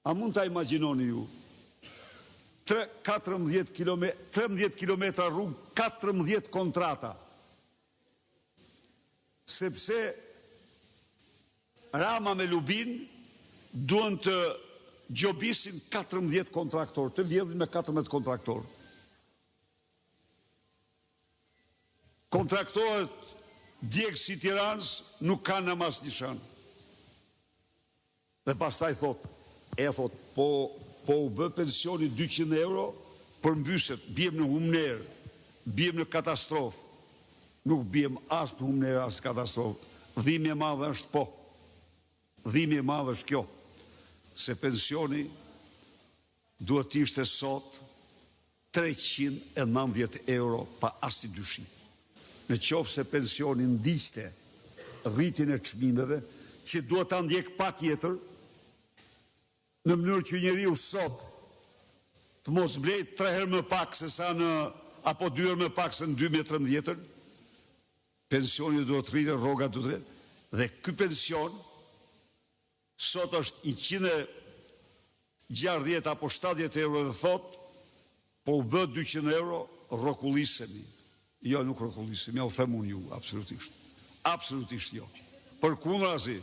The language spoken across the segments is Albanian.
A mund ta imagjinoni ju? 13 kilometra rrugë, 14 kontrata. Sepse Rama me Lubin duen të gjobisin 14 kontraktor, të vjedhin me 14 kontraktor. Kontraktorët djegë si Tiranës nuk kanë në mas nishan. Dhe pastaj thot, po u bë pensioni 200 euro për mbyset, bjem në humner, bjem në katastrofë. Nuk bjem as në humner, as katastrofë. Dhimbje e madhe është po. Dhimbje e madhe është kjo. Se pensioni duhet ishte sot 390 euro pa asnjë dyshim. Në qoftë se pensioni ndiqte rritjen e çmimeve, që duhet ta ndjek patjetër, në mënyrë që njeriu sot të mos blejt 3 herë më pak se sa apo 2 herë më pak se në 2013, pensioni duhet rritet, rroga duhet rritet, dhe ky pension sot është 160 apo 70 euro dhe thot, po u bë 200 euro, rrokullisemi. Jo, nuk rrokullisemi, ja u them unë ju, absolutisht. Absolutisht jo. Përkundrazi,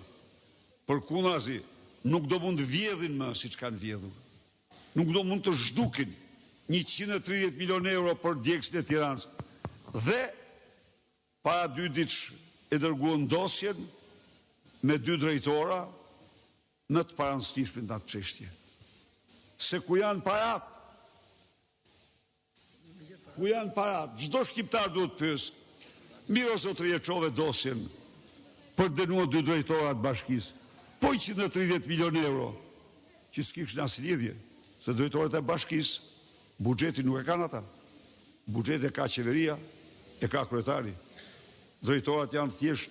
nuk do mund vjedhin më si që kanë vjedhur. Nuk do mund të zhdukin 130 milion euro për djegësin e Tiranës. Dhe para 2 ditë e dërguan dosjen me 2 drejtora në të parancëtishme në atë çështje. Se ku janë parat? Ku janë parat? Çdo shqiptar duhet pyes. Mirë o zotëri e çove dosjen për dënuar 2 drejtorat bashkisë. Po 130 milion euro, që s'kishin as lidhje, se drejtorët e bashkisë, buxheti nuk e kanë ata. Buxheti e ka qeveria, e ka kryetari. Drejtorat janë thjesht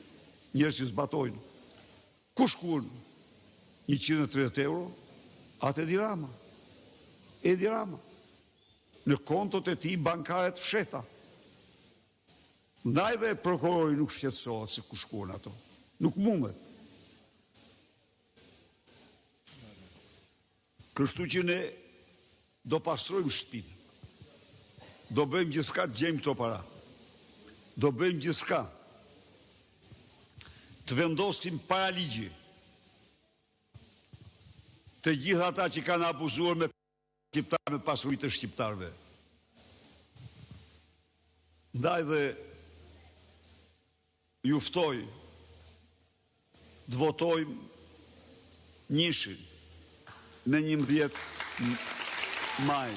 njerëz që zbatojnë. Ku shkuan 130 euro? Atë Edi Rama. Edi Rama. Në kontot e tij bankare të fshehta. Ndaj dhe prokurori nuk shqetësohet se ku shkuan ato. Nuk mundet. Kështu që ne do pastrojmë shtëpinë. Do bëjmë gjithçka të gjejmë këto para. Do bëjmë gjithçka të vendosim para ligji të gjitha ata që kanë abuzuar me shqiptarë, me pasuritë e shqiptarëve. Ndaj dhe ju ftoj të votojmë njëshin në 11 maj.